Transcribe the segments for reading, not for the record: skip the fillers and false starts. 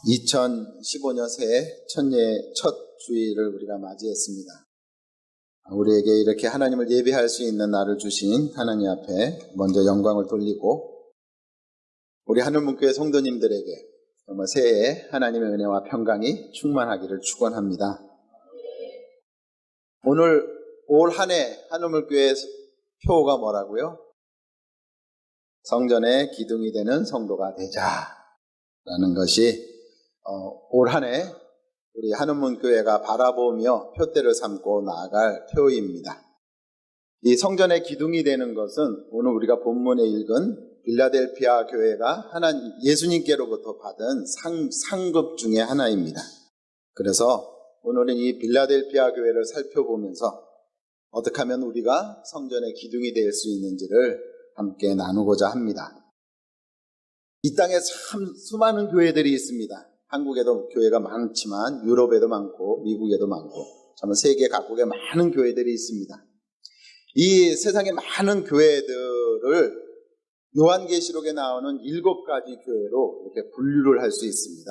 2015년 새해 첫 주일을 우리가 맞이했습니다. 우리에게 이렇게 하나님을 예배할 수 있는 날을 주신 하나님 앞에 먼저 영광을 돌리고, 우리 하늘문교회 성도님들에게 정말 새해에 하나님의 은혜와 평강이 충만하기를 축원합니다. 오늘 올 한 해 하늘문교회 표어가 뭐라고요? 성전의 기둥이 되는 성도가 되자라는 것이 올 한 해 우리 하늘문교회가 바라보며 표대를 삼고 나아갈 표입니다. 이 성전의 기둥이 되는 것은 오늘 우리가 본문에 읽은 빌라델피아 교회가 예수님께로부터 받은 상급 중에 하나입니다. 그래서 오늘은 이 빌라델피아 교회를 살펴보면서 어떻게 하면 우리가 성전의 기둥이 될 수 있는지를 함께 나누고자 합니다. 이 땅에 참 수많은 교회들이 있습니다. 한국에도 교회가 많지만 유럽에도 많고 미국에도 많고 정말 세계 각국에 많은 교회들이 있습니다. 이 세상에 많은 교회들을 요한계시록에 나오는 7가지 교회로 이렇게 분류를 할 수 있습니다.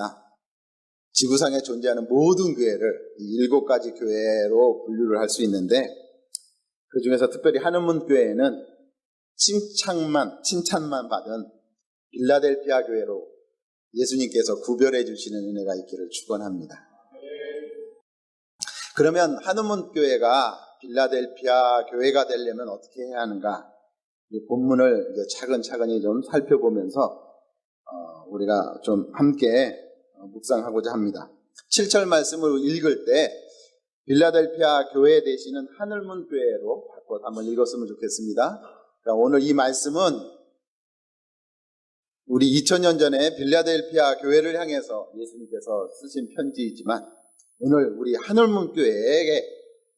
지구상에 존재하는 모든 교회를 이 7가지 교회로 분류를 할 수 있는데, 그 중에서 특별히 하늘문교회는 칭찬만 받은 빌라델피아 교회로 예수님께서 구별해 주시는 은혜가 있기를 축원합니다. 그러면 하늘문교회가 빌라델피아 교회가 되려면 어떻게 해야 하는가? 이 본문을 이제 차근차근히 좀 살펴보면서 우리가 좀 함께 묵상하고자 합니다. 7절 말씀을 읽을 때 빌라델피아 교회 되시는 하늘문교회로 바꿔서 한번 읽었으면 좋겠습니다. 그러니까 오늘 이 말씀은 우리 2000년 전에 빌라델피아 교회를 향해서 예수님께서 쓰신 편지이지만 오늘 우리 하늘문교회에게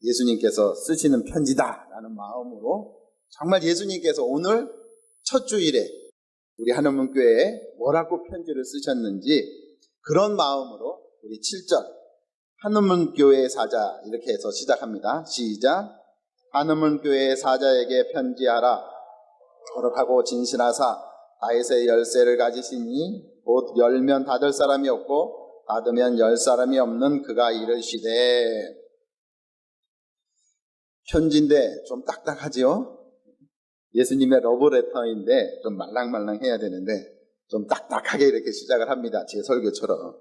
예수님께서 쓰시는 편지다라는 마음으로, 정말 예수님께서 오늘 첫 주일에 우리 하늘문교회에 뭐라고 편지를 쓰셨는지 그런 마음으로 우리 7절 하늘문교회 사자 이렇게 해서 시작합니다. 시작. 하늘문교회 사자에게 편지하라. 거룩하고 진실하사 다윗의 열쇠를 가지시니 곧 열면 닫을 사람이 없고 닫으면 열 사람이 없는 그가 이르시되. 편지인데 좀 딱딱하지요? 예수님의 러브레터인데 좀 말랑말랑 해야 되는데 좀 딱딱하게 이렇게 시작을 합니다. 제 설교처럼.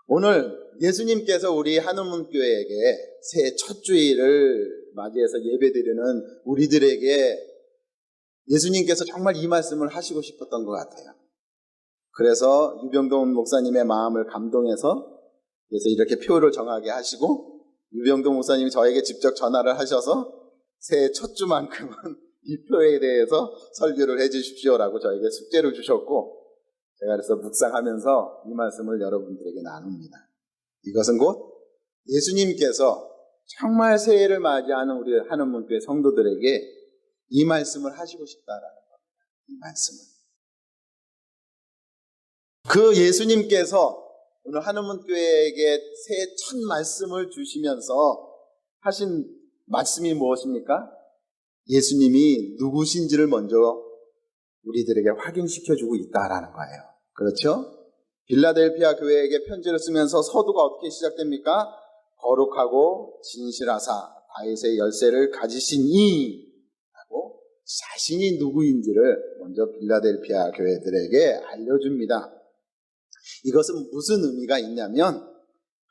오늘 예수님께서 우리 하늘문교회에게 새해 첫 주일을 맞이해서 예배드리는 우리들에게 예수님께서 정말 이 말씀을 하시고 싶었던 것 같아요. 그래서 유병동 목사님의 마음을 감동해서 그래서 이렇게 표를 정하게 하시고, 유병동 목사님이 저에게 직접 전화를 하셔서 새해 첫 주만큼은 이 표에 대해서 설교를 해 주십시오라고 저에게 숙제를 주셨고, 제가 그래서 묵상하면서 이 말씀을 여러분들에게 나눕니다. 이것은 곧 예수님께서 정말 새해를 맞이하는 우리 하늘문교회 성도들에게 이 말씀을 하시고 싶다라는 겁니다. 이 말씀을. 그 예수님께서 오늘 하늘문교회에게 새해 첫 말씀을 주시면서 하신 말씀이 무엇입니까? 예수님이 누구신지를 먼저 우리들에게 확인시켜주고 있다라는 거예요. 그렇죠? 빌라델피아 교회에게 편지를 쓰면서 서두가 어떻게 시작됩니까? 거룩하고 진실하사 다윗의 열쇠를 가지시니 하고 자신이 누구인지를 먼저 빌라델피아 교회들에게 알려줍니다. 이것은 무슨 의미가 있냐면,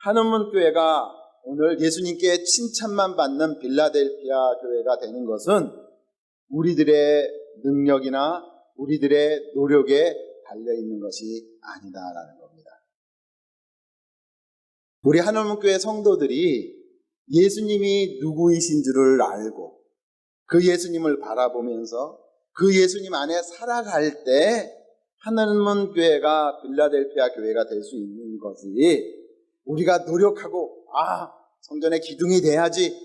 하늘문교회가 오늘 예수님께 칭찬만 받는 빌라델피아 교회가 되는 것은 우리들의 능력이나 우리들의 노력에 달려있는 것이 아니다라는 겁니다. 우리 하늘문교회 성도들이 예수님이 누구이신 줄을 알고 그 예수님을 바라보면서 그 예수님 안에 살아갈 때 하늘문교회가 빌라델피아 교회가 될 수 있는 것이, 우리가 노력하고 성전의 기둥이 돼야지,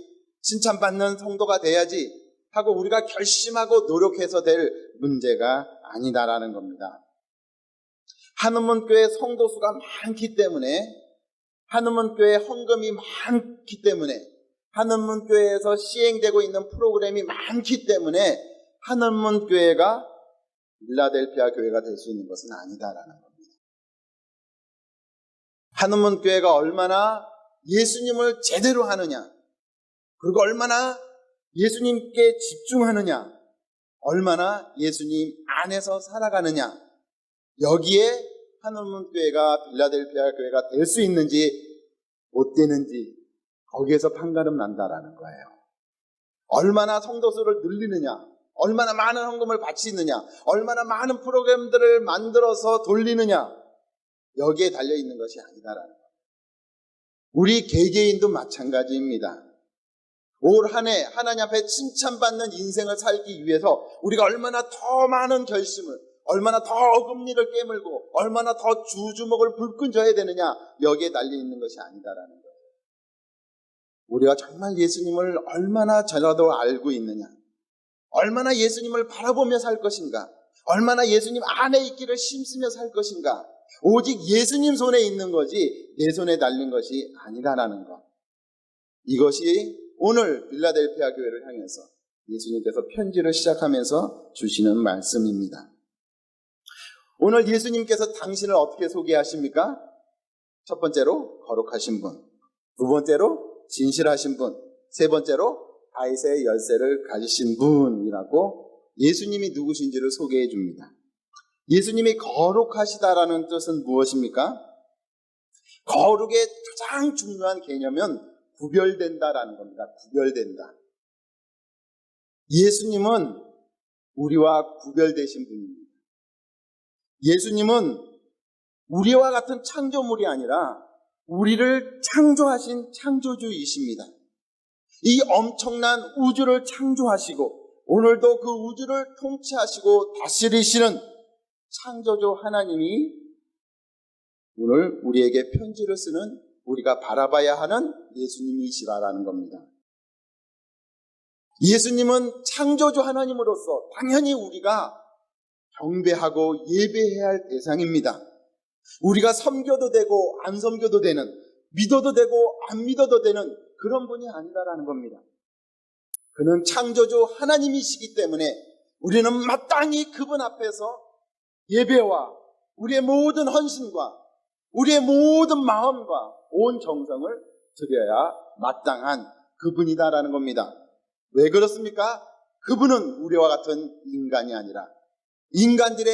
칭찬받는 성도가 돼야지 하고 우리가 결심하고 노력해서 될 문제가 아니다라는 겁니다. 하늘문교회 성도 수가 많기 때문에, 하늘문교회 헌금이 많기 때문에, 하늘문교회에서 시행되고 있는 프로그램이 많기 때문에 하늘문교회가 빌라델피아 교회가 될 수 있는 것은 아니다라는 겁니다. 한우문 교회가 얼마나 예수님을 제대로 하느냐, 그리고 얼마나 예수님께 집중하느냐, 얼마나 예수님 안에서 살아가느냐, 여기에 한우문 교회가 빌라델피아 교회가 될 수 있는지 못 되는지 거기에서 판가름 난다라는 거예요. 얼마나 성도수를 늘리느냐, 얼마나 많은 헌금을 바치느냐, 얼마나 많은 프로그램들을 만들어서 돌리느냐, 여기에 달려있는 것이 아니다라는 거예요. 우리 개개인도 마찬가지입니다. 올 한 해 하나님 앞에 칭찬받는 인생을 살기 위해서 우리가 얼마나 더 많은 결심을, 얼마나 더 어금니를 깨물고 얼마나 더 주주목을 불끈 져야 되느냐, 여기에 달려있는 것이 아니다라는 거예요. 우리가 정말 예수님을 얼마나 저라도 알고 있느냐, 얼마나 예수님을 바라보며 살 것인가, 얼마나 예수님 안에 있기를 힘쓰며 살 것인가, 오직 예수님 손에 있는 거지 내 손에 달린 것이 아니다라는 것. 이것이 오늘 빌라델피아 교회를 향해서 예수님께서 편지를 시작하면서 주시는 말씀입니다. 오늘 예수님께서 당신을 어떻게 소개하십니까? 첫 번째로 거룩하신 분, 두 번째로 진실하신 분, 세 번째로 다윗의 열쇠를 가지신 분이라고 예수님이 누구신지를 소개해 줍니다. 예수님이 거룩하시다라는 뜻은 무엇입니까? 거룩의 가장 중요한 개념은 구별된다라는 겁니다. 구별된다. 예수님은 우리와 구별되신 분입니다. 예수님은 우리와 같은 창조물이 아니라 우리를 창조하신 창조주이십니다. 이 엄청난 우주를 창조하시고 오늘도 그 우주를 통치하시고 다스리시는 창조주 하나님이 오늘 우리에게 편지를 쓰는, 우리가 바라봐야 하는 예수님이시라는 겁니다. 예수님은 창조주 하나님으로서 당연히 우리가 경배하고 예배해야 할 대상입니다. 우리가 섬겨도 되고 안 섬겨도 되는, 믿어도 되고 안 믿어도 되는 그런 분이 아니다라는 겁니다. 그는 창조주 하나님이시기 때문에 우리는 마땅히 그분 앞에서 예배와 우리의 모든 헌신과 우리의 모든 마음과 온 정성을 드려야 마땅한 그분이다라는 겁니다. 왜 그렇습니까? 그분은 우리와 같은 인간이 아니라 인간들의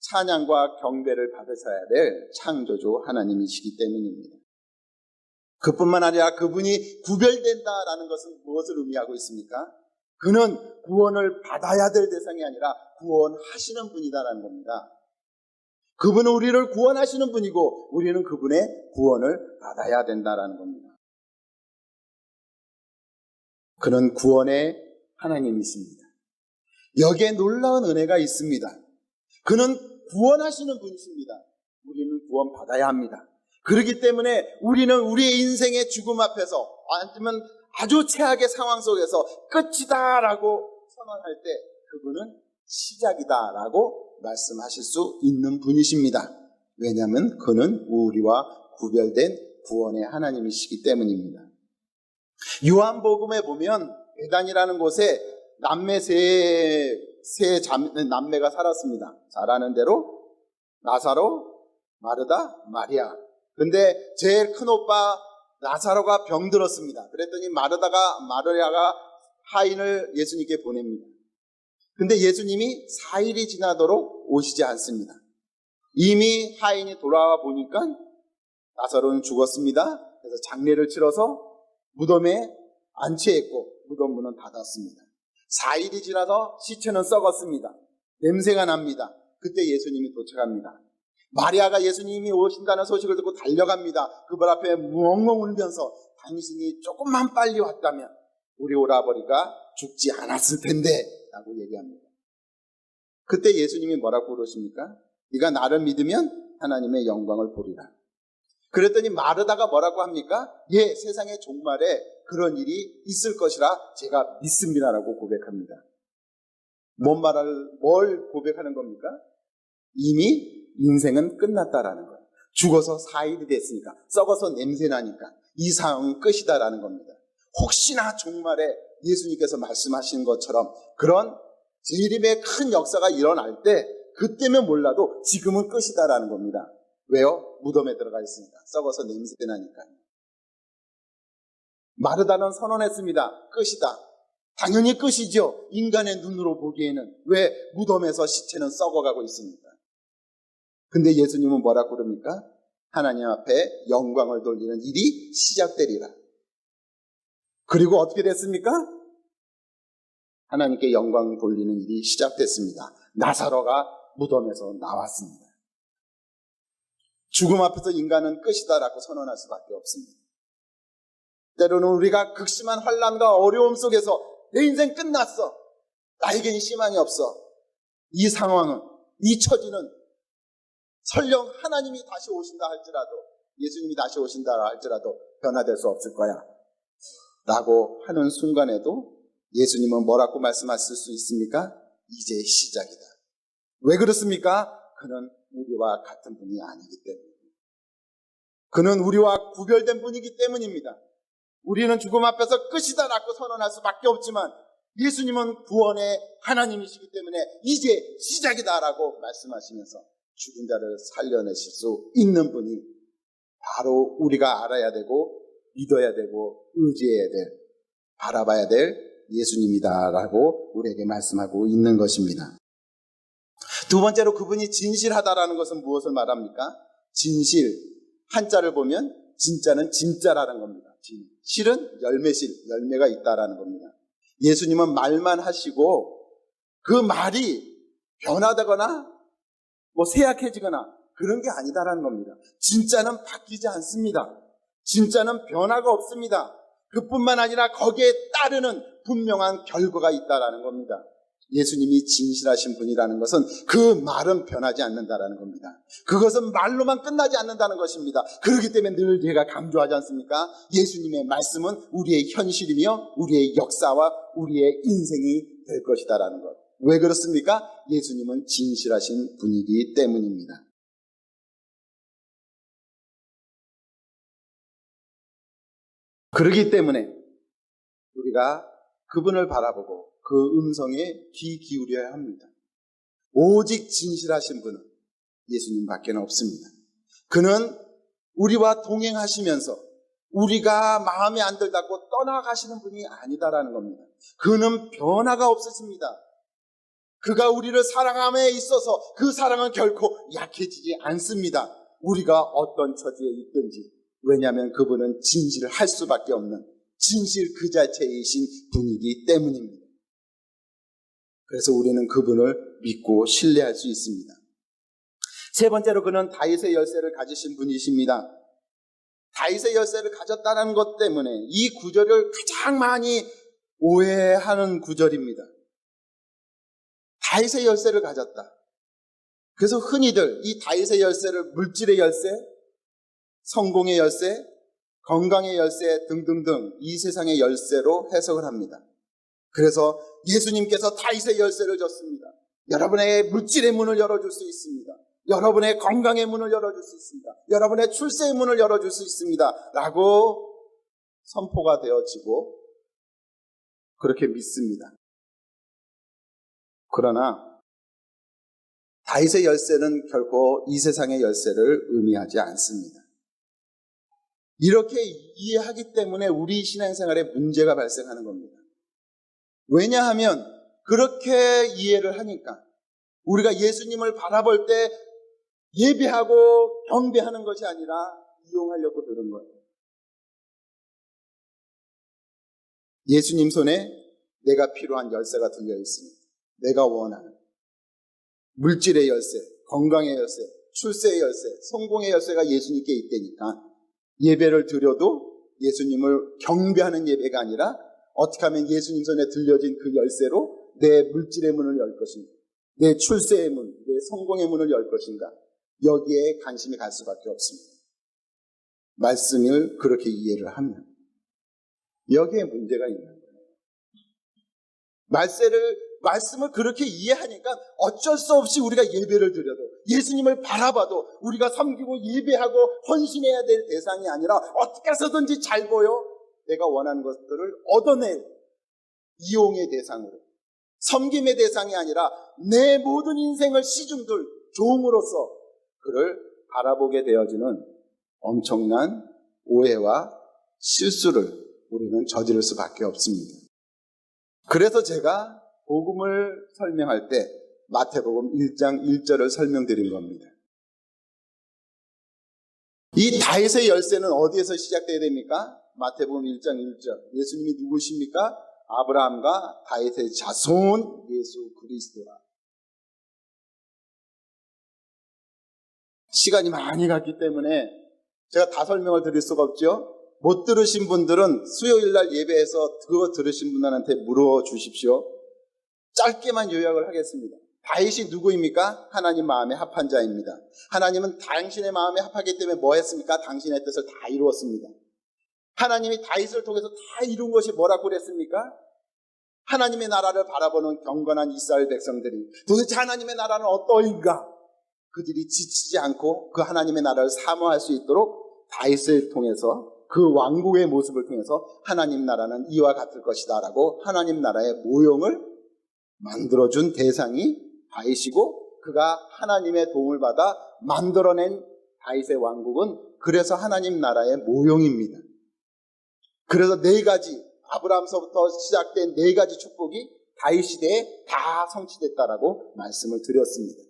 찬양과 경배를 받으셔야 될 창조주 하나님이시기 때문입니다. 그뿐만 아니라 그분이 구별된다라는 것은 무엇을 의미하고 있습니까? 그는 구원을 받아야 될 대상이 아니라 구원하시는 분이다라는 겁니다. 그분은 우리를 구원하시는 분이고 우리는 그분의 구원을 받아야 된다라는 겁니다. 그는 구원의 하나님이십니다. 여기에 놀라운 은혜가 있습니다. 그는 구원하시는 분이십니다. 우리는 구원받아야 합니다. 그렇기 때문에 우리는 우리의 인생의 죽음 앞에서, 아니면 아주 최악의 상황 속에서 끝이다라고 선언할 때 그분은 시작이다라고 말씀하실 수 있는 분이십니다. 왜냐하면 그는 우리와 구별된 구원의 하나님이시기 때문입니다. 요한복음에 보면 베단이라는 곳에 남매가 살았습니다. 잘 아는 대로 나사로, 마르다, 마리아. 근데 제일 큰 오빠 나사로가 병들었습니다. 그랬더니 마리아가 하인을 예수님께 보냅니다. 근데 예수님이 4일이 지나도록 오시지 않습니다. 이미 하인이 돌아와 보니까 나사로는 죽었습니다. 그래서 장례를 치러서 무덤에 안치했고 무덤 문은 닫았습니다. 4일이 지나서 시체는 썩었습니다. 냄새가 납니다. 그때 예수님이 도착합니다. 마리아가 예수님이 오신다는 소식을 듣고 달려갑니다. 그분 앞에 멍멍 울면서 당신이 조금만 빨리 왔다면 우리 오라버니가 죽지 않았을 텐데 라고 얘기합니다. 그때 예수님이 뭐라고 그러십니까? 네가 나를 믿으면 하나님의 영광을 보리라. 그랬더니 마르다가 뭐라고 합니까? 예, 세상의 종말에 그런 일이 있을 것이라 제가 믿습니다라고 고백합니다. 뭘 고백하는 겁니까? 이미 인생은 끝났다라는 거예요. 죽어서 4일이 됐으니까, 썩어서 냄새나니까 이 상황은 끝이다라는 겁니다. 혹시나 종말에 예수님께서 말씀하신 것처럼 그런 재림의 큰 역사가 일어날 때 그때면 몰라도 지금은 끝이다라는 겁니다. 왜요? 무덤에 들어가 있으니까. 썩어서 냄새 나니까요. 마르다는 선언했습니다. 끝이다. 당연히 끝이죠. 인간의 눈으로 보기에는. 왜? 무덤에서 시체는 썩어가고 있으니까. 근데 예수님은 뭐라고 그럽니까? 하나님 앞에 영광을 돌리는 일이 시작되리라. 그리고 어떻게 됐습니까? 하나님께 영광 돌리는 일이 시작됐습니다. 나사로가 무덤에서 나왔습니다. 죽음 앞에서 인간은 끝이다라고 선언할 수밖에 없습니다. 때로는 우리가 극심한 환난과 어려움 속에서 내 인생 끝났어. 나에겐 희망이 없어. 이 상황은, 이 처지는 설령 하나님이 다시 오신다 할지라도, 예수님이 다시 오신다 할지라도 변화될 수 없을 거야 라고 하는 순간에도 예수님은 뭐라고 말씀하실 수 있습니까? 이제 시작이다. 왜 그렇습니까? 그는 우리와 같은 분이 아니기 때문입니다. 그는 우리와 구별된 분이기 때문입니다. 우리는 죽음 앞에서 끝이다라고 선언할 수밖에 없지만 예수님은 구원의 하나님이시기 때문에 이제 시작이다라고 말씀하시면서 죽은 자를 살려내실 수 있는 분이 바로 우리가 알아야 되고 믿어야 되고 의지해야 될, 바라봐야 될 예수님이다라고 우리에게 말씀하고 있는 것입니다. 두 번째로 그분이 진실하다라는 것은 무엇을 말합니까? 진실, 한자를 보면 진짜는 진짜라는 겁니다. 실은 열매실, 열매가 있다라는 겁니다. 예수님은 말만 하시고 그 말이 변화되거나 세약해지거나 그런 게 아니다라는 겁니다. 진짜는 바뀌지 않습니다. 진짜는 변화가 없습니다. 그뿐만 아니라 거기에 따르는 분명한 결과가 있다라는 겁니다. 예수님이 진실하신 분이라는 것은 그 말은 변하지 않는다라는 겁니다. 그것은 말로만 끝나지 않는다는 것입니다. 그렇기 때문에 늘 제가 강조하지 않습니까? 예수님의 말씀은 우리의 현실이며 우리의 역사와 우리의 인생이 될 것이다라는 것. 왜 그렇습니까? 예수님은 진실하신 분이기 때문입니다. 그렇기 때문에 우리가 그분을 바라보고 그 음성에 귀 기울여야 합니다. 오직 진실하신 분은 예수님밖에 없습니다. 그는 우리와 동행하시면서 우리가 마음에 안 들다고 떠나가시는 분이 아니다라는 겁니다. 그는 변화가 없으십니다. 그가 우리를 사랑함에 있어서 그 사랑은 결코 약해지지 않습니다. 우리가 어떤 처지에 있든지. 왜냐하면 그분은 진실을 할 수밖에 없는 진실 그 자체이신 분이기 때문입니다. 그래서 우리는 그분을 믿고 신뢰할 수 있습니다. 세 번째로 그는 다윗의 열쇠를 가지신 분이십니다. 다윗의 열쇠를 가졌다는 것 때문에 이 구절을 가장 많이 오해하는 구절입니다. 다윗의 열쇠를 가졌다. 그래서 흔히들 이 다윗의 열쇠를 물질의 열쇠, 성공의 열쇠, 건강의 열쇠 등등등 이 세상의 열쇠로 해석을 합니다. 그래서 예수님께서 다윗의 열쇠를 줬습니다. 여러분의 물질의 문을 열어줄 수 있습니다. 여러분의 건강의 문을 열어줄 수 있습니다. 여러분의 출세의 문을 열어줄 수 있습니다. 라고 선포가 되어지고 그렇게 믿습니다. 그러나 다윗의 열쇠는 결코 이 세상의 열쇠를 의미하지 않습니다. 이렇게 이해하기 때문에 우리 신앙생활에 문제가 발생하는 겁니다. 왜냐하면 그렇게 이해를 하니까 우리가 예수님을 바라볼 때 예배하고 경배하는 것이 아니라 이용하려고 들은 거예요. 예수님 손에 내가 필요한 열쇠가 들려 있습니다. 내가 원하는 물질의 열쇠, 건강의 열쇠, 출세의 열쇠, 성공의 열쇠가 예수님께 있다니까 예배를 드려도 예수님을 경배하는 예배가 아니라 어떻게 하면 예수님 손에 들려진 그 열쇠로 내 물질의 문을 열 것인가, 내 출세의 문, 내 성공의 문을 열 것인가, 여기에 관심이 갈 수밖에 없습니다. 말씀을 그렇게 이해를 하면 여기에 문제가 있는 거예요. 말씀을 그렇게 이해하니까 어쩔 수 없이 우리가 예배를 드려도 예수님을 바라봐도 우리가 섬기고 예배하고 헌신해야 될 대상이 아니라 어떻게 해서든지 잘 보여 내가 원하는 것들을 얻어낼 이용의 대상으로 섬김의 대상이 아니라 내 모든 인생을 시중들 종으로서 그를 바라보게 되어지는 엄청난 오해와 실수를 우리는 저지를 수밖에 없습니다. 그래서 제가 복음을 설명할 때 마태복음 1장 1절을 설명드린 겁니다. 이 다윗의 열쇠는 어디에서 시작돼야 됩니까? 마태복음 1장 1절. 예수님이 누구십니까? 아브라함과 다윗의 자손 예수 그리스도라. 시간이 많이 갔기 때문에 제가 다 설명을 드릴 수가 없죠. 못 들으신 분들은 수요일날 예배에서 그거 들으신 분들한테 물어주십시오. 짧게만 요약을 하겠습니다. 다윗이 누구입니까? 하나님 마음에 합한 자입니다. 하나님은 당신의 마음에 합하기 때문에 뭐 했습니까? 당신의 뜻을 다 이루었습니다. 하나님이 다윗을 통해서 다 이룬 것이 뭐라고 그랬습니까? 하나님의 나라를 바라보는 경건한 이스라엘 백성들이 도대체 하나님의 나라는 어떠인가? 그들이 지치지 않고 그 하나님의 나라를 사모할 수 있도록 다윗을 통해서 그 왕국의 모습을 통해서 하나님 나라는 이와 같을 것이다 라고 하나님 나라의 모형을 만들어준 대상이 다윗이고 그가 하나님의 도움을 받아 만들어낸 다윗의 왕국은 그래서 하나님 나라의 모형입니다. 그래서 네 가지 아브라함서부터 시작된 네 가지 축복이 다윗 시대에 다 성취됐다라고 말씀을 드렸습니다.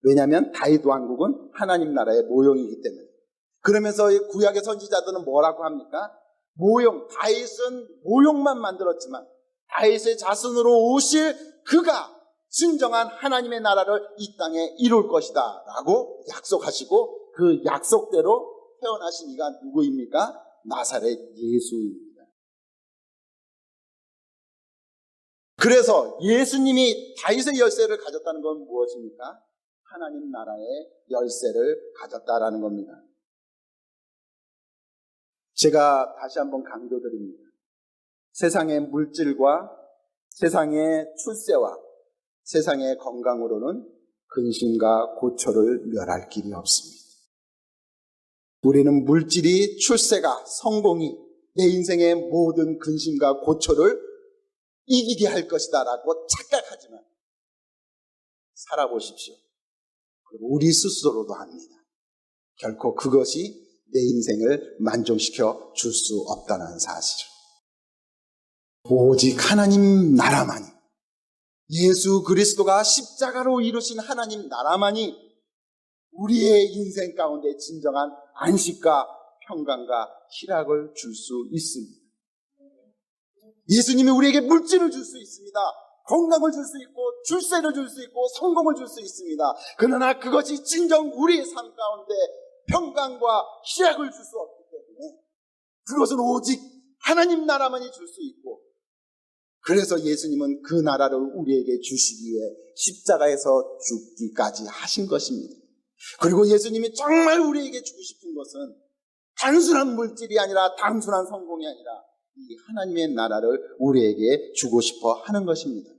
왜냐하면 다윗 왕국은 하나님 나라의 모형이기 때문에. 그러면서 구약의 선지자들은 뭐라고 합니까? 모형, 다윗은 모형만 만들었지만 다윗의 자손으로 오실 그가 진정한 하나님의 나라를 이 땅에 이룰 것이다 라고 약속하시고 그 약속대로 태어나신 이가 누구입니까? 나사렛 예수입니다. 그래서 예수님이 다윗의 열쇠를 가졌다는 건 무엇입니까? 하나님 나라의 열쇠를 가졌다라는 겁니다. 제가 다시 한번 강조드립니다. 세상의 물질과 세상의 출세와 세상의 건강으로는 근심과 고초를 멸할 길이 없습니다. 우리는 물질이, 출세가, 성공이 내 인생의 모든 근심과 고초를 이기게 할 것이다 라고 착각하지만 살아보십시오. 우리 스스로도 합니다. 결코 그것이 내 인생을 만족시켜 줄 수 없다는 사실을. 오직 하나님 나라만이, 예수 그리스도가 십자가로 이루신 하나님 나라만이 우리의 인생 가운데 진정한 안식과 평강과 희락을 줄 수 있습니다. 예수님이 우리에게 물질을 줄 수 있습니다. 건강을 줄 수 있고 출세를 줄 수 있고 성공을 줄 수 있습니다. 그러나 그것이 진정 우리의 삶 가운데 평강과 희락을 줄 수 없기 때문에 그것은 오직 하나님 나라만이 줄 수 있고, 그래서 예수님은 그 나라를 우리에게 주시기 위해 십자가에서 죽기까지 하신 것입니다. 그리고 예수님이 정말 우리에게 주고 싶은 것은 단순한 물질이 아니라 단순한 성공이 아니라 이 하나님의 나라를 우리에게 주고 싶어 하는 것입니다.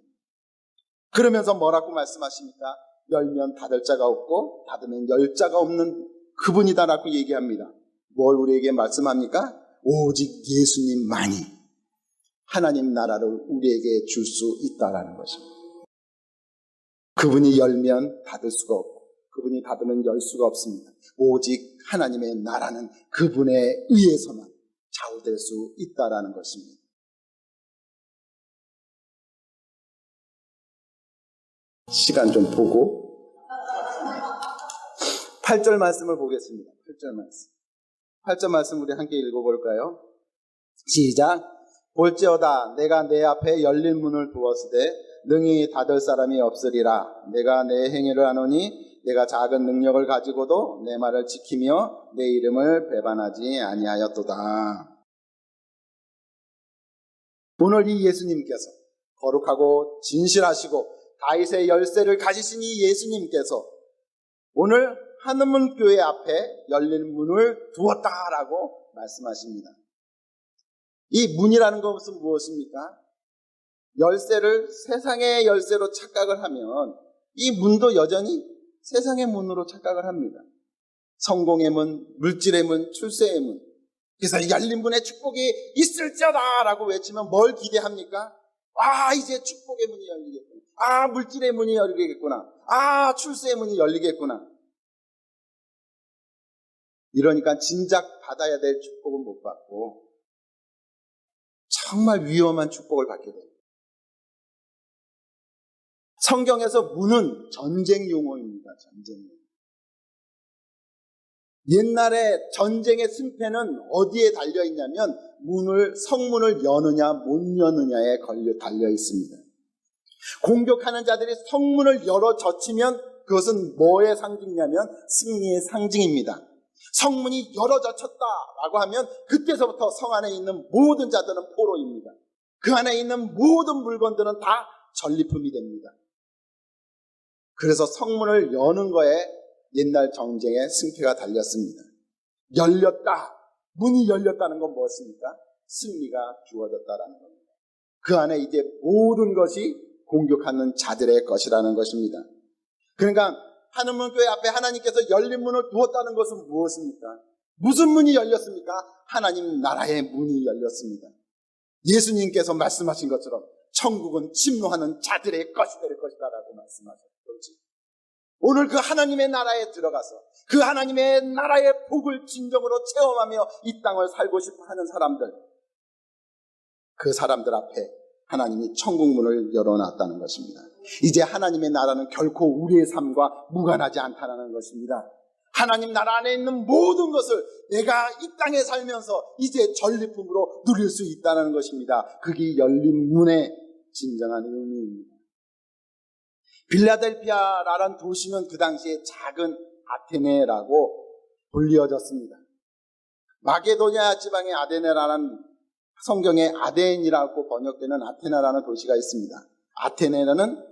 그러면서 뭐라고 말씀하십니까? 열면 닫을 자가 없고 닫으면 열 자가 없는 그분이다라고 얘기합니다. 뭘 우리에게 말씀합니까? 오직 예수님만이 하나님 나라를 우리에게 줄 수 있다라는 것입니다. 그분이 열면 닫을 수가 없고 그분이 닫으면 열 수가 없습니다. 오직 하나님의 나라는 그분에 의해서만 좌우될 수 있다라는 것입니다. 시간 좀 보고 8절 말씀을 보겠습니다. 8절 말씀. 8절 말씀 우리 함께 읽어볼까요? 시작. 볼지어다 내가 내 앞에 열린 문을 두었으되 능히 닫을 사람이 없으리라. 내가 내 행위를 아노니 내가 작은 능력을 가지고도 내 말을 지키며 내 이름을 배반하지 아니하였도다. 오늘 이 예수님께서 거룩하고 진실하시고 다윗의 열쇠를 가지신 이 예수님께서 오늘 한음문 교회 앞에 열린 문을 두었다라고 말씀하십니다. 이 문이라는 것은 무엇입니까? 열쇠를 세상의 열쇠로 착각을 하면 이 문도 여전히 세상의 문으로 착각을 합니다. 성공의 문, 물질의 문, 출세의 문. 그래서 열린 문의 축복이 있을지어다 라고 외치면 뭘 기대합니까? 아, 이제 축복의 문이 열리겠구나. 아, 물질의 문이 열리겠구나. 아, 출세의 문이 열리겠구나. 이러니까 진작 받아야 될 축복은 못 받고 정말 위험한 축복을 받게 됩니다. 성경에서 문은 전쟁 용어입니다. 전쟁 용어. 옛날에 전쟁의 승패는 어디에 달려 있냐면 성문을 여느냐 못 여느냐에 달려 있습니다. 공격하는 자들이 성문을 열어 젖히면 그것은 뭐의 상징이냐면 승리의 상징입니다. 성문이 열어젖혔다라고 하면 그때서부터 성 안에 있는 모든 자들은 포로입니다. 그 안에 있는 모든 물건들은 다 전리품이 됩니다. 그래서 성문을 여는 거에 옛날 전쟁의 승패가 달렸습니다. 열렸다. 문이 열렸다는 건 무엇입니까? 승리가 주어졌다라는 겁니다. 그 안에 이제 모든 것이 공격하는 자들의 것이라는 것입니다. 그러니까 한원문교회 앞에 하나님께서 열린 문을 두었다는 것은 무엇입니까? 무슨 문이 열렸습니까? 하나님 나라의 문이 열렸습니다. 예수님께서 말씀하신 것처럼 천국은 침노하는 자들의 것이 될 것이다라고 말씀하셨죠. 오늘 그 하나님의 나라에 들어가서 그 하나님의 나라의 복을 진정으로 체험하며 이 땅을 살고 싶어 하는 사람들, 그 사람들 앞에 하나님이 천국문을 열어놨다는 것입니다. 이제 하나님의 나라는 결코 우리의 삶과 무관하지 않다는 것입니다. 하나님 나라 안에 있는 모든 것을 내가 이 땅에 살면서 이제 전리품으로 누릴 수 있다는 것입니다. 그게 열린 문의 진정한 의미입니다. 빌라델피아라는 도시는 그 당시에 작은 아테네라고 불리어졌습니다. 마게도냐 지방의 아테네라는 성경에 아덴이라고 번역되는 아테네라는 도시가 있습니다. 아테네는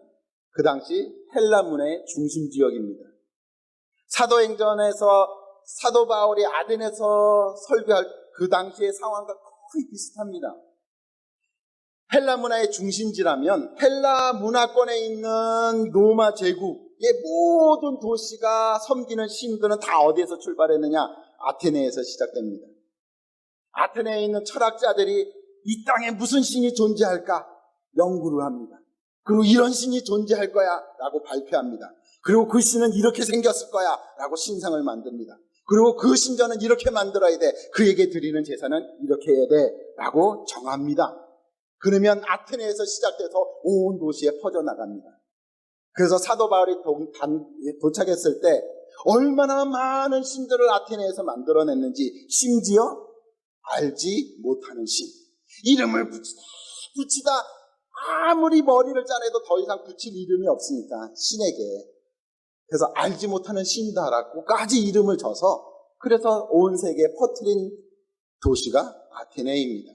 그 당시 헬라문의 중심 지역입니다. 사도행전에서 사도 바울이 아덴에서 설교할 그 당시의 상황과 거의 비슷합니다. 헬라 문화의 중심지라면 헬라 문화권에 있는 로마 제국의 모든 도시가 섬기는 신들은 다 어디에서 출발했느냐? 아테네에서 시작됩니다. 아테네에 있는 철학자들이 이 땅에 무슨 신이 존재할까? 연구를 합니다. 그리고 이런 신이 존재할 거야 라고 발표합니다. 그리고 그 신은 이렇게 생겼을 거야 라고 신상을 만듭니다. 그리고 그 신전은 이렇게 만들어야 돼. 그에게 드리는 제사는 이렇게 해야 돼 라고 정합니다. 그러면 아테네에서 시작돼서 온 도시에 퍼져나갑니다. 그래서 사도 바울이 도착했을 때 얼마나 많은 신들을 아테네에서 만들어냈는지, 심지어 알지 못하는 신, 이름을 붙이다 아무리 머리를 짜내도 더 이상 붙일 이름이 없으니까 신에게, 그래서 알지 못하는 신다라고까지 이름을 줘서 그래서 온 세계에 퍼뜨린 도시가 아테네입니다.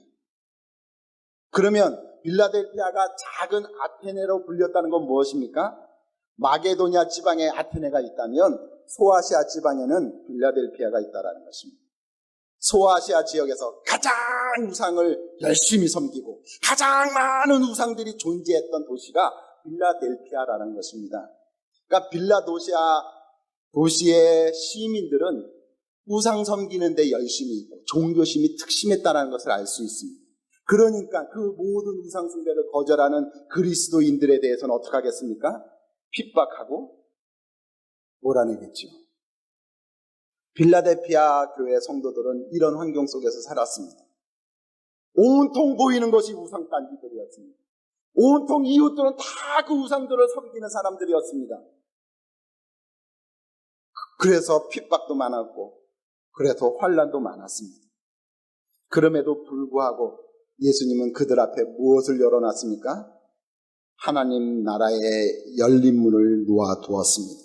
그러면 빌라델피아가 작은 아테네로 불렸다는 건 무엇입니까? 마게도냐 지방에 아테네가 있다면 소아시아 지방에는 빌라델피아가 있다는 것입니다. 소아시아 지역에서 가장 우상을 열심히 섬기고 가장 많은 우상들이 존재했던 도시가 빌라델피아라는 것입니다. 그러니까 도시의 시민들은 우상 섬기는 데 열심히 있고 종교심이 특심했다는 것을 알 수 있습니다. 그러니까 그 모든 우상 숭배를 거절하는 그리스도인들에 대해서는 어떻게 하겠습니까? 핍박하고 몰아내겠죠. 빌라델피아 교회 성도들은 이런 환경 속에서 살았습니다. 온통 보이는 것이 우상 단지들이었습니다. 온통 이웃들은 다 그 우상들을 섬기는 사람들이었습니다. 그래서 핍박도 많았고 그래서 환난도 많았습니다. 그럼에도 불구하고 예수님은 그들 앞에 무엇을 열어놨습니까? 하나님 나라의 열린 문을 놓아두었습니다.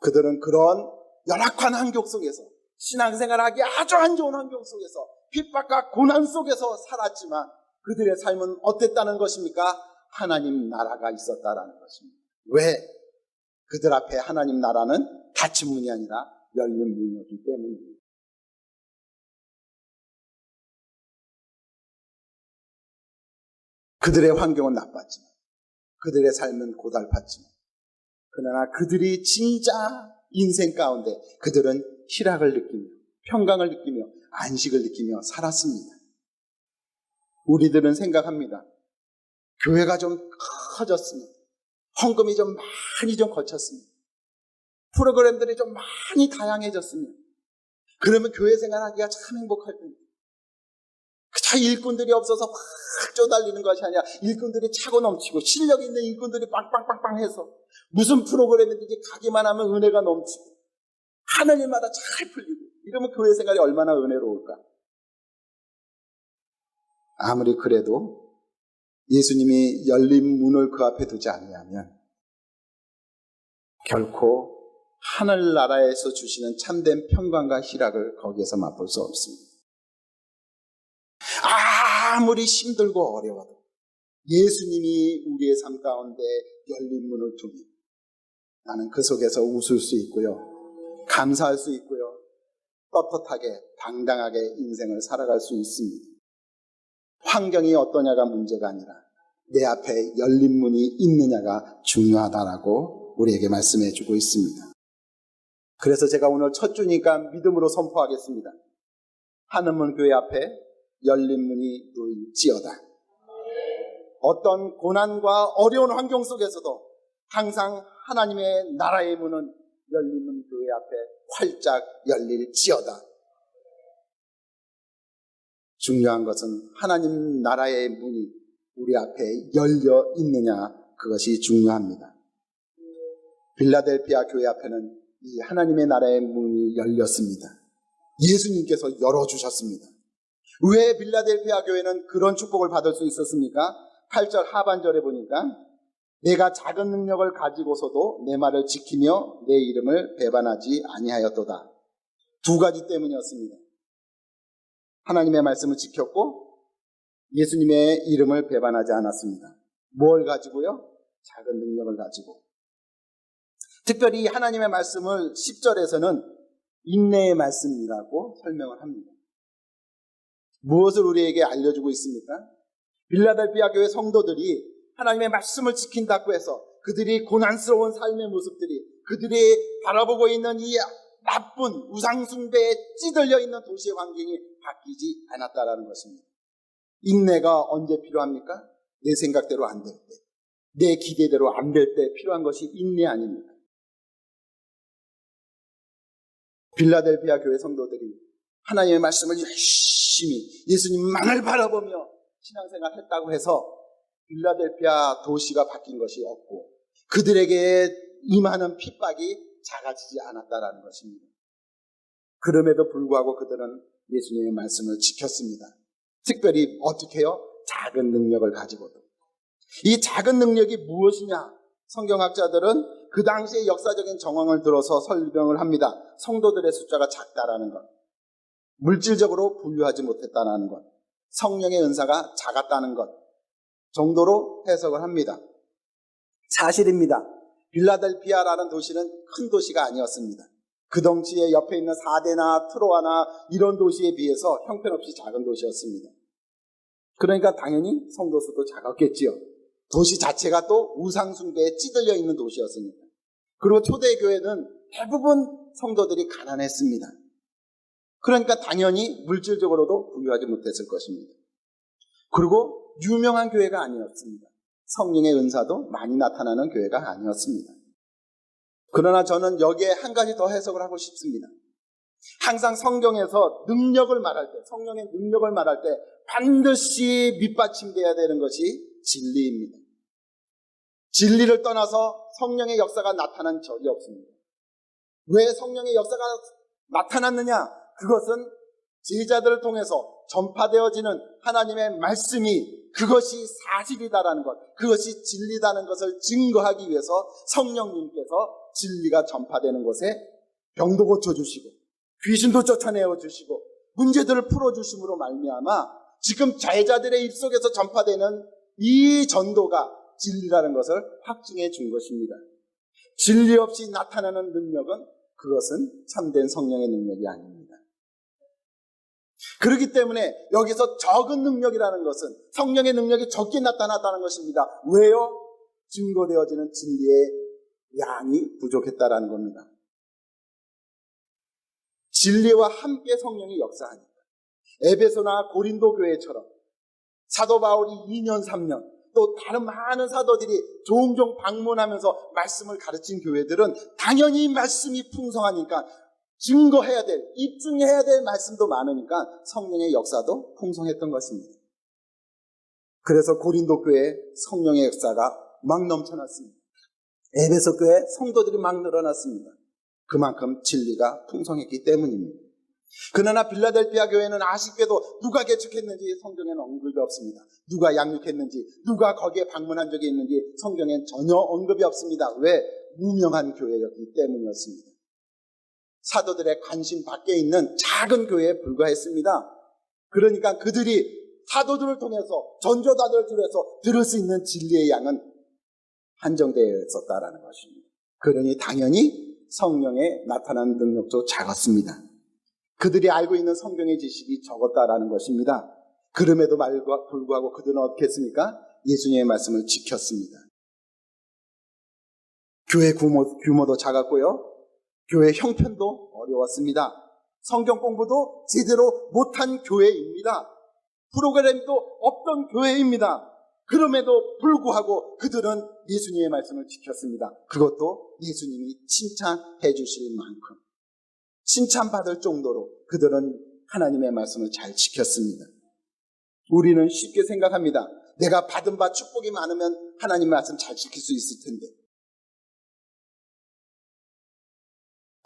그들은 그런 열악한 환경 속에서, 신앙생활하기 아주 안 좋은 환경 속에서, 핍박과 고난 속에서 살았지만 그들의 삶은 어땠다는 것입니까? 하나님 나라가 있었다라는 것입니다. 왜? 그들 앞에 하나님 나라는 닫힌 문이 아니라 열린 문이었기 때문입니다. 그들의 환경은 나빴지만, 그들의 삶은 고달팠지만, 그러나 그들이 진짜 인생 가운데 그들은 희락을 느끼며 평강을 느끼며 안식을 느끼며 살았습니다. 우리들은 생각합니다. 교회가 좀 커졌으면, 헌금이 좀 많이 좀 거쳤으면, 프로그램들이 좀 많이 다양해졌으면, 그러면 교회 생활하기가 참 행복할 텐데, 그저 일꾼들이 없어서 확 쪼달리는 것이 아니라 일꾼들이 차고 넘치고 실력 있는 일꾼들이 빵빵빵빵 해서 무슨 프로그램이든지 가기만 하면 은혜가 넘치고 하는 일마다 잘 풀리고, 이러면 교회 생활이 얼마나 은혜로울까. 아무리 그래도 예수님이 열린 문을 그 앞에 두지 않으면 결코 하늘나라에서 주시는 참된 평강과 희락을 거기에서 맛볼 수 없습니다. 아무리 힘들고 어려워도 예수님이 우리의 삶 가운데 열린 문을 두면 나는 그 속에서 웃을 수 있고요, 감사할 수 있고요, 떳떳하게 당당하게 인생을 살아갈 수 있습니다. 환경이 어떠냐가 문제가 아니라 내 앞에 열린 문이 있느냐가 중요하다라고 우리에게 말씀해 주고 있습니다. 그래서 제가 오늘 첫 주니까 믿음으로 선포하겠습니다. 하늘문 교회 앞에 열린 문이 놓일지어다. 어떤 고난과 어려운 환경 속에서도 항상 하나님의 나라의 문은 열린 문 교회 앞에 활짝 열릴지어다. 중요한 것은 하나님 나라의 문이 우리 앞에 열려 있느냐, 그것이 중요합니다. 빌라델피아 교회 앞에는 이 하나님의 나라의 문이 열렸습니다. 예수님께서 열어주셨습니다. 왜 빌라델피아 교회는 그런 축복을 받을 수 있었습니까? 8절 하반절에 보니까 내가 작은 능력을 가지고서도 내 말을 지키며 내 이름을 배반하지 아니하였도다. 두 가지 때문이었습니다. 하나님의 말씀을 지켰고 예수님의 이름을 배반하지 않았습니다. 뭘 가지고요? 작은 능력을 가지고. 특별히 하나님의 말씀을 10절에서는 인내의 말씀이라고 설명을 합니다. 무엇을 우리에게 알려주고 있습니까? 빌라델피아 교회 성도들이 하나님의 말씀을 지킨다고 해서 그들이 고난스러운 삶의 모습들이, 그들이 바라보고 있는 이 나쁜 우상숭배에 찌들려 있는 도시의 환경이 바뀌지 않았다라는 것입니다. 인내가 언제 필요합니까? 내 생각대로 안 될 때, 내 기대대로 안 될 때 필요한 것이 인내 아닙니까? 빌라델피아 교회 성도들이 하나님의 말씀을 열심히 예수님만을 바라보며 신앙생활 했다고 해서 빌라델피아 도시가 바뀐 것이 없고 그들에게 임하는 핍박이 작아지지 않았다라는 것입니다. 그럼에도 불구하고 그들은 예수님의 말씀을 지켰습니다. 특별히 어떻게 해요? 작은 능력을 가지고도. 이 작은 능력이 무엇이냐? 성경학자들은 그 당시의 역사적인 정황을 들어서 설명을 합니다. 성도들의 숫자가 작다라는 것, 물질적으로 부유하지 못했다는 것, 성령의 은사가 작았다는 것 정도로 해석을 합니다. 사실입니다. 빌라델피아라는 도시는 큰 도시가 아니었습니다. 그 덩치에 옆에 있는 사데나 트로아나 이런 도시에 비해서 형편없이 작은 도시였습니다. 그러니까 당연히 성도 수도 작았겠지요. 도시 자체가 또 우상숭배에 찌들려 있는 도시였으니까. 그리고 초대교회는 대부분 성도들이 가난했습니다. 그러니까 당연히 물질적으로도 부유하지 못했을 것입니다. 그리고 유명한 교회가 아니었습니다. 성령의 은사도 많이 나타나는 교회가 아니었습니다. 그러나 저는 여기에 한 가지 더 해석을 하고 싶습니다. 항상 성경에서 능력을 말할 때, 성령의 능력을 말할 때 반드시 밑받침되어야 되는 것이 진리입니다. 진리를 떠나서 성령의 역사가 나타난 적이 없습니다. 왜 성령의 역사가 나타났느냐? 그것은 제자들을 통해서 전파되어지는 하나님의 말씀이 그것이 사실이다라는 것, 그것이 진리다는 것을 증거하기 위해서 성령님께서 진리가 전파되는 곳에 병도 고쳐주시고 귀신도 쫓아내어 주시고 문제들을 풀어주심으로 말미암아 지금 제자들의 입속에서 전파되는 이 전도가 진리라는 것을 확증해 준 것입니다. 진리 없이 나타나는 능력은 그것은 참된 성령의 능력이 아닙니다. 그렇기 때문에 여기서 적은 능력이라는 것은 성령의 능력이 적게 나타났다는 것입니다. 왜요? 증거되어지는 진리의 양이 부족했다라는 겁니다. 진리와 함께 성령이 역사하니까 에베소나 고린도 교회처럼 사도 바울이 2년 3년 또 다른 많은 사도들이 종종 방문하면서 말씀을 가르친 교회들은 당연히 말씀이 풍성하니까 증거해야 될, 입증해야 될 말씀도 많으니까 성령의 역사도 풍성했던 것입니다. 그래서 고린도 교회에 성령의 역사가 막 넘쳐났습니다. 에베소 교회에 성도들이 막 늘어났습니다. 그만큼 진리가 풍성했기 때문입니다. 그러나 빌라델피아 교회는 아쉽게도 누가 개척했는지 성경에는 언급이 없습니다. 누가 양육했는지, 누가 거기에 방문한 적이 있는지 성경에는 전혀 언급이 없습니다. 왜? 무명한 교회였기 때문이었습니다. 사도들의 관심 밖에 있는 작은 교회에 불과했습니다. 그러니까 그들이 사도들을 통해서, 전도자들을 통해서 들을 수 있는 진리의 양은 한정되어 있었다라는 것입니다. 그러니 당연히 성령의 나타나는 능력도 작았습니다. 그들이 알고 있는 성경의 지식이 적었다라는 것입니다. 그럼에도 불구하고 그들은 어떻게 했습니까? 예수님의 말씀을 지켰습니다. 교회 규모도 작았고요. 교회 형편도 어려웠습니다. 성경 공부도 제대로 못한 교회입니다. 프로그램도 없던 교회입니다. 그럼에도 불구하고 그들은 예수님의 말씀을 지켰습니다. 그것도 예수님이 칭찬해 주실 만큼, 칭찬받을 정도로 그들은 하나님의 말씀을 잘 지켰습니다. 우리는 쉽게 생각합니다. 내가 받은 바 축복이 많으면 하나님의 말씀 잘 지킬 수 있을 텐데,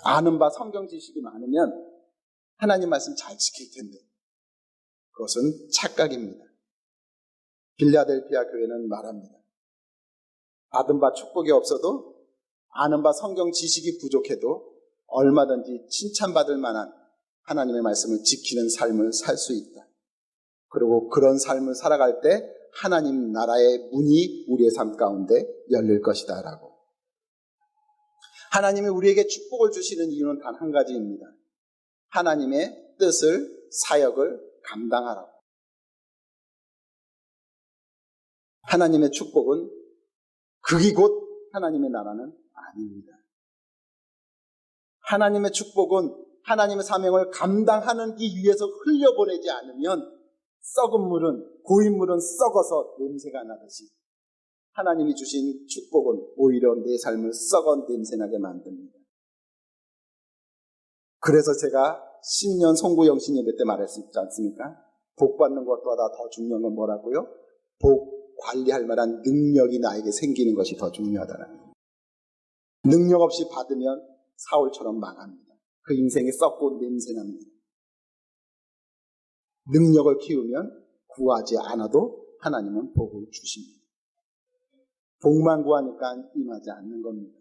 아는 바 성경 지식이 많으면 하나님 말씀 잘 지킬 텐데, 그것은 착각입니다. 빌라델피아 교회는 말합니다. 받은 바 축복이 없어도, 아는 바 성경 지식이 부족해도 얼마든지 칭찬받을 만한 하나님의 말씀을 지키는 삶을 살 수 있다. 그리고 그런 삶을 살아갈 때 하나님 나라의 문이 우리의 삶 가운데 열릴 것이다 라고. 하나님이 우리에게 축복을 주시는 이유는 단 한 가지입니다. 하나님의 뜻을, 사역을 감당하라고. 하나님의 축복은 그게 곧 하나님의 나라는 아닙니다. 하나님의 축복은 하나님의 사명을 감당하기 위해서 흘려보내지 않으면 썩은 물은, 고인 물은 썩어서 냄새가 나듯이 하나님이 주신 축복은 오히려 내 삶을 썩은 냄새나게 만듭니다. 그래서 제가 신년 송구영신 예배 때 말했지 않습니까? 복 받는 것보다 더 중요한 건 뭐라고요? 복 관리할 만한 능력이 나에게 생기는 것이 더 중요하다는 거예요. 능력 없이 받으면 사울처럼 망합니다. 그 인생이 썩고 냄새납니다. 능력을 키우면 구하지 않아도 하나님은 복을 주십니다. 복만 구하니까 임하지 않는 겁니다.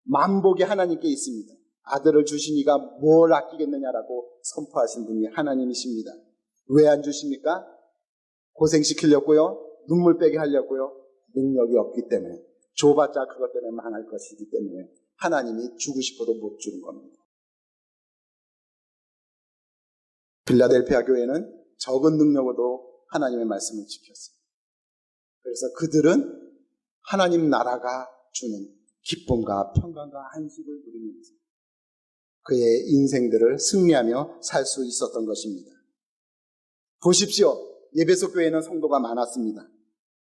만복이 하나님께 있습니다. 아들을 주시니가 뭘 아끼겠느냐라고 선포하신 분이 하나님이십니다. 왜 안 주십니까? 고생시키려고요. 눈물 빼게 하려고요. 능력이 없기 때문에, 줘봤자 그것 때문에 망할 것이기 때문에 하나님이 주고 싶어도 못 주는 겁니다. 빌라델피아 교회는 적은 능력으로도 하나님의 말씀을 지켰습니다. 그래서 그들은 하나님 나라가 주는 기쁨과 평강과 안식을 누리면서 그의 인생들을 승리하며 살 수 있었던 것입니다. 보십시오. 에베소 교회는 성도가 많았습니다.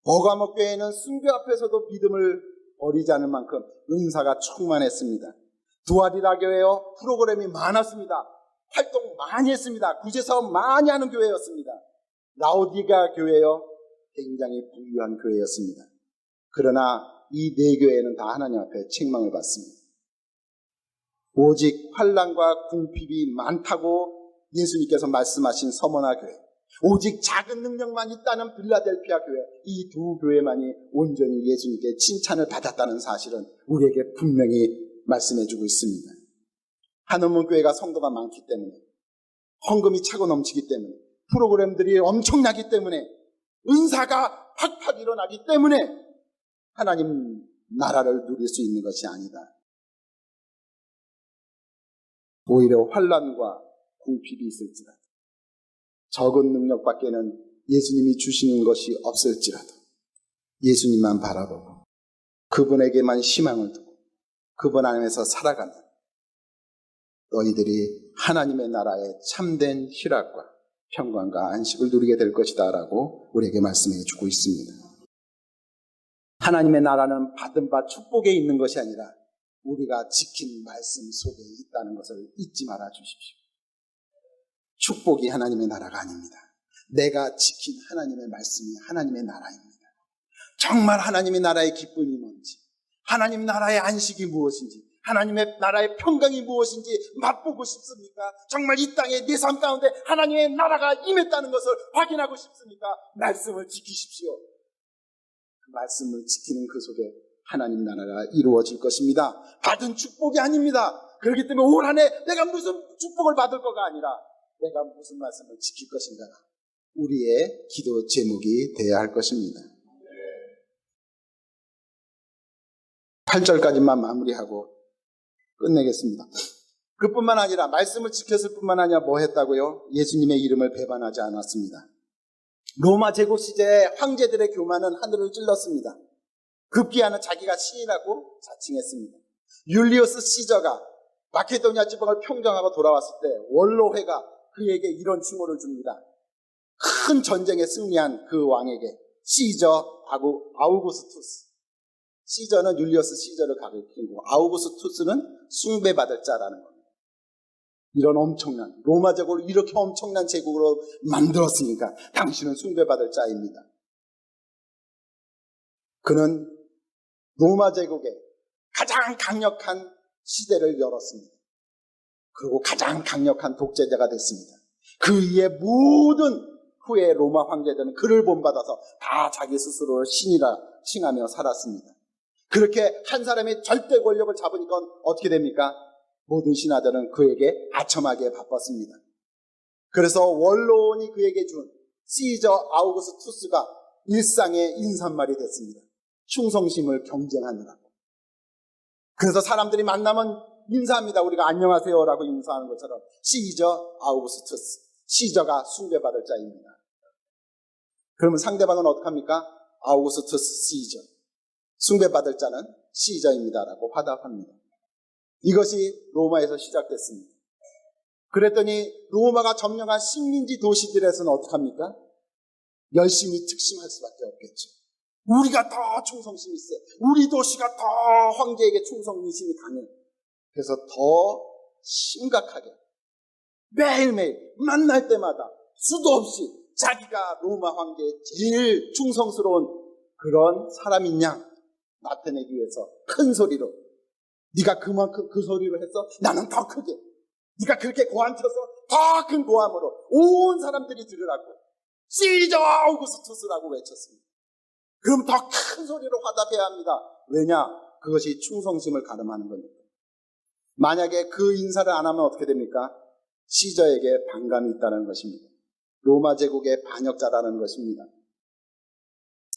버가모 교회는 순교 앞에서도 믿음을 버리지 않을 만큼 은사가 충만했습니다. 두아리라 교회요, 프로그램이 많았습니다. 활동 많이 했습니다. 구제사업 많이 하는 교회였습니다. 라오디가 교회요, 굉장히 부유한 교회였습니다. 그러나 이 네 교회는 다 하나님 앞에 책망을 받습니다. 오직 환난과 궁핍이 많다고 예수님께서 말씀하신 서머나 교회, 오직 작은 능력만 있다는 빌라델피아 교회, 이 두 교회만이 온전히 예수님께 칭찬을 받았다는 사실은 우리에게 분명히 말씀해주고 있습니다. 한원문 교회가 성도가 많기 때문에, 헌금이 차고 넘치기 때문에, 프로그램들이 엄청나기 때문에, 은사가 팍팍 일어나기 때문에 하나님 나라를 누릴 수 있는 것이 아니다. 오히려 환난과 궁핍이 있을지라도, 적은 능력밖에는 예수님이 주시는 것이 없을지라도 예수님만 바라보고 그분에게만 희망을 두고 그분 안에서 살아가는 너희들이 하나님의 나라의 참된 희락과 평강과 안식을 누리게 될 것이다 라고 우리에게 말씀해 주고 있습니다. 하나님의 나라는 받은 바 축복에 있는 것이 아니라 우리가 지킨 말씀 속에 있다는 것을 잊지 말아 주십시오. 축복이 하나님의 나라가 아닙니다. 내가 지킨 하나님의 말씀이 하나님의 나라입니다. 정말 하나님의 나라의 기쁨이 뭔지, 하나님 나라의 안식이 무엇인지, 하나님의 나라의 평강이 무엇인지 맛보고 싶습니까? 정말 이 땅에 내 삶 가운데 하나님의 나라가 임했다는 것을 확인하고 싶습니까? 말씀을 지키십시오. 그 말씀을 지키는 그 속에 하나님 나라가 이루어질 것입니다. 받은 축복이 아닙니다. 그렇기 때문에 올 한 해 내가 무슨 축복을 받을 거가 아니라 내가 무슨 말씀을 지킬 것인가가 우리의 기도 제목이 되어야 할 것입니다. 8절까지만 마무리하고 끝내겠습니다. 그뿐만 아니라 말씀을 지켰을 뿐만 아니라 뭐 했다고요? 예수님의 이름을 배반하지 않았습니다. 로마 제국 시대에 황제들의 교만은 하늘을 찔렀습니다. 급기야는 자기가 신이라고 자칭했습니다. 율리우스 시저가 마케도니아 지방을 평정하고 돌아왔을 때 원로회가 그에게 이런 칭호를 줍니다. 큰 전쟁에 승리한 그 왕에게 시저 아우구스투스. 시저는 율리우스 시저를 가리키고 아우구스투스는 숭배받을 자라는 겁니다. 이런 엄청난 로마 제국을 이렇게 엄청난 제국으로 만들었으니까 당신은 숭배받을 자입니다. 그는 로마 제국의 가장 강력한 시대를 열었습니다. 그리고 가장 강력한 독재자가 됐습니다. 그 이에 모든 후에 로마 황제들은 그를 본받아서 다 자기 스스로를 신이라 칭하며 살았습니다. 그렇게 한 사람이 절대 권력을 잡으니까 어떻게 됩니까? 모든 신하들은 그에게 아첨하기에 바빴습니다. 그래서 원로원이 그에게 준 시저 아우구스투스가 일상의 인사말이 됐습니다. 충성심을 경쟁하느라고. 그래서 사람들이 만나면 인사합니다. 우리가 안녕하세요라고 인사하는 것처럼 시저 아우구스투스, 시저가 숭배받을 자입니다. 그러면 상대방은 어떡합니까? 아우구스투스 시저, 숭배받을 자는 시저입니다라고 화답합니다. 이것이 로마에서 시작됐습니다. 그랬더니 로마가 점령한 식민지 도시들에서는 어떡합니까? 열심히 특심할 수밖에 없겠죠. 우리가 더 충성심이 세. 우리 도시가 더 황제에게 충성심이 강해. 그래서 더 심각하게 매일매일 만날 때마다 수도 없이 자기가 로마 황제의 제일 충성스러운 그런 사람인 양 나타내기 위해서 큰 소리로 네가 그만큼 그 소리로 해서 나는 더 크게, 네가 그렇게 고함 쳐서 더 큰 고함으로 온 사람들이 들으라고 시저 아우구스투스라고 외쳤습니다. 그럼 더 큰 소리로 화답해야 합니다. 왜냐? 그것이 충성심을 가름하는 거니까. 만약에 그 인사를 안 하면 어떻게 됩니까? 시저에게 반감이 있다는 것입니다. 로마 제국의 반역자라는 것입니다.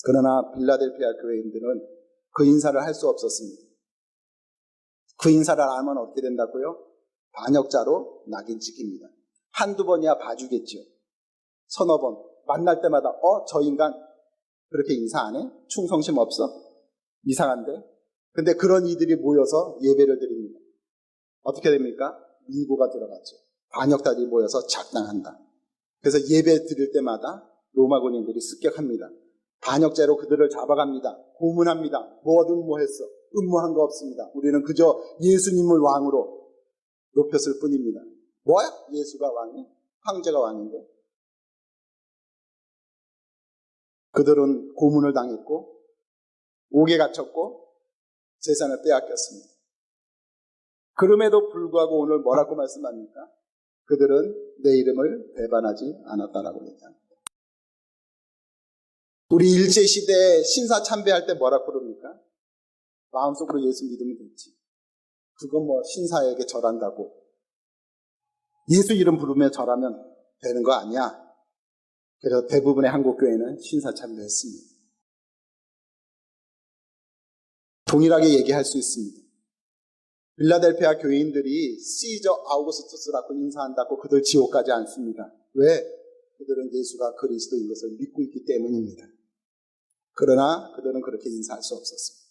그러나 빌라델피아 교회인들은 그 인사를 할 수 없었습니다. 그 인사를 안 하면 어떻게 된다고요? 반역자로 낙인 찍힙니다. 한두 번이야 봐주겠죠. 서너 번 만날 때마다 저 인간 그렇게 인사 안 해? 충성심 없어? 이상한데? 근데 그런 이들이 모여서 예배를 드립니다. 어떻게 됩니까? 민고가 들어갔죠. 반역자들이 모여서 작당한다. 그래서 예배 드릴 때마다 로마 군인들이 습격합니다. 반역죄로 그들을 잡아갑니다. 고문합니다. 뭐든 뭐 했어. 음모한 거 없습니다. 우리는 그저 예수님을 왕으로 높였을 뿐입니다. 뭐야? 예수가 왕이? 황제가 왕인데? 그들은 고문을 당했고 옥에 갇혔고 재산을 빼앗겼습니다. 그럼에도 불구하고 오늘 뭐라고 말씀합니까? 그들은 내 이름을 배반하지 않았다라고 얘기합니다. 우리 일제시대에 신사 참배할 때 뭐라고 그럽니까? 마음속으로 예수 믿으면 됐지. 그건 뭐 신사에게 절한다고. 예수 이름 부르며 절하면 되는 거 아니야. 그래서 대부분의 한국교회는 신사 참배했습니다. 동일하게 얘기할 수 있습니다. 빌라델피아 교인들이 시저 아우구스투스라고 인사한다고 그들 지옥 가지 않습니다. 왜? 그들은 예수가 그리스도인 것을 믿고 있기 때문입니다. 그러나 그들은 그렇게 인사할 수 없었습니다.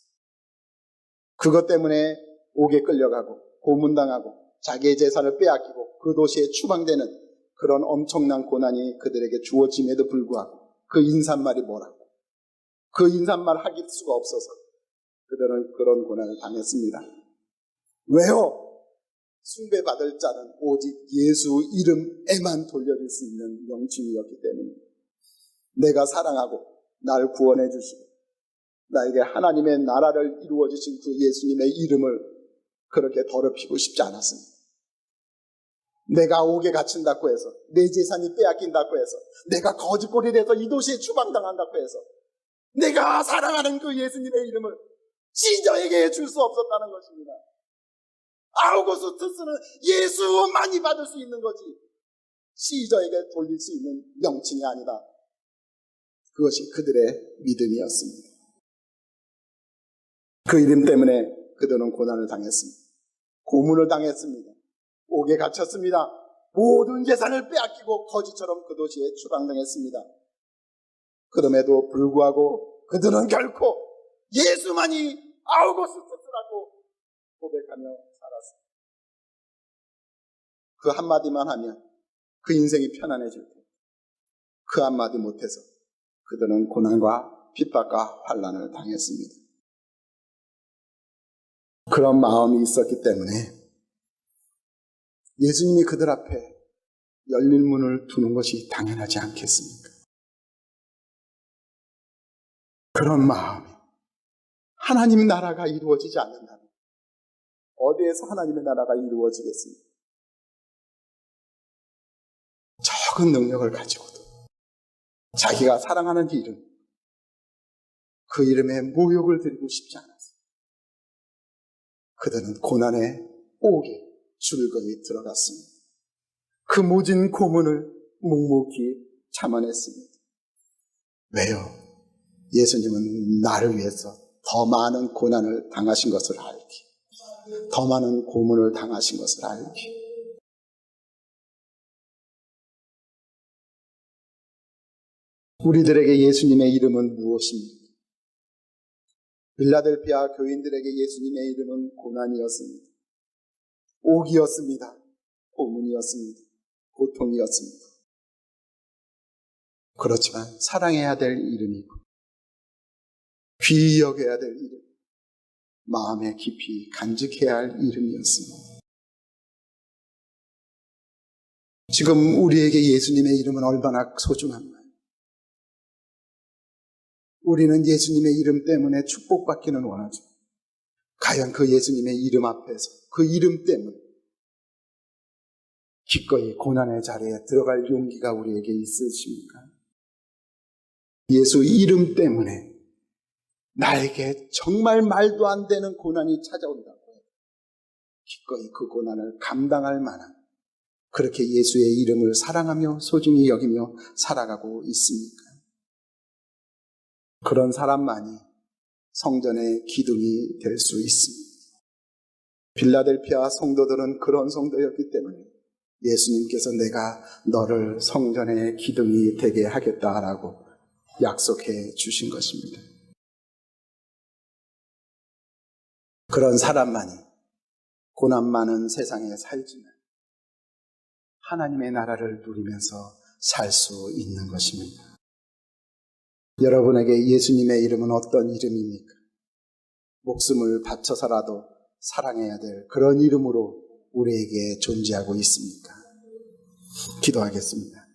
그것 때문에 옥에 끌려가고 고문당하고 자기의 재산을 빼앗기고 그 도시에 추방되는 그런 엄청난 고난이 그들에게 주어짐에도 불구하고 그 인사말이 뭐라고? 그 인사말 하길 수가 없어서 그들은 그런 고난을 당했습니다. 왜요? 숭배받을 자는 오직 예수 이름에만 돌려줄 수 있는 명칭이었기 때문입니다. 내가 사랑하고 날 구원해 주시고 나에게 하나님의 나라를 이루어 주신 그 예수님의 이름을 그렇게 더럽히고 싶지 않았습니다. 내가 옥에 갇힌다고 해서, 내 재산이 빼앗긴다고 해서, 내가 거짓골이 돼서 이 도시에 추방당한다고 해서 내가 사랑하는 그 예수님의 이름을 시저에게 줄 수 없었다는 것입니다. 아우구스투스는 예수만이 받을 수 있는 거지 시저에게 돌릴 수 있는 명칭이 아니다. 그것이 그들의 믿음이었습니다. 그 이름 때문에 그들은 고난을 당했습니다. 고문을 당했습니다. 옥에 갇혔습니다. 모든 재산을 빼앗기고 거지처럼 그 도시에 추방당했습니다. 그럼에도 불구하고 그들은 결코 예수만이 아우구스투스라고 고백하며 살았습니다. 그 한마디만 하면 그 인생이 편안해질 텐데 그 한마디 못해서 그들은 고난과 핍박과 환난을 당했습니다. 그런 마음이 있었기 때문에 예수님이 그들 앞에 열린 문을 두는 것이 당연하지 않겠습니까? 그런 마음이 하나님 나라가 이루어지지 않는다면 어디에서 하나님의 나라가 이루어지겠습니까? 적은 능력을 가지고도 자기가 사랑하는 이름, 그 이름에 모욕을 드리고 싶지 않았어요. 그들은 고난의 옥에 줄거이 들어갔습니다. 그 모진 고문을 묵묵히 참아냈습니다. 왜요? 예수님은 나를 위해서 더 많은 고난을 당하신 것을 알기, 더 많은 고문을 당하신 것을 알기. 우리들에게 예수님의 이름은 무엇입니까? 빌라델피아 교인들에게 예수님의 이름은 고난이었습니다. 옥이었습니다. 고문이었습니다. 고통이었습니다. 그렇지만 사랑해야 될 이름이고 귀히 여겨야 될 이름, 마음에 깊이 간직해야 할 이름이었습니다. 지금 우리에게 예수님의 이름은 얼마나 소중한가요? 우리는 예수님의 이름 때문에 축복받기는 원하죠. 과연 그 예수님의 이름 앞에서 그 이름 때문에 기꺼이 고난의 자리에 들어갈 용기가 우리에게 있으십니까? 예수 이름 때문에 나에게 정말 말도 안 되는 고난이 찾아온다고 기꺼이 그 고난을 감당할 만한 그렇게 예수의 이름을 사랑하며 소중히 여기며 살아가고 있습니까? 그런 사람만이 성전의 기둥이 될 수 있습니다. 빌라델피아 성도들은 그런 성도였기 때문에 예수님께서 내가 너를 성전의 기둥이 되게 하겠다라고 약속해 주신 것입니다. 그런 사람만이 고난 많은 세상에 살지만 하나님의 나라를 누리면서 살 수 있는 것입니다. 여러분에게 예수님의 이름은 어떤 이름입니까? 목숨을 바쳐서라도 사랑해야 될 그런 이름으로 우리에게 존재하고 있습니까? 기도하겠습니다.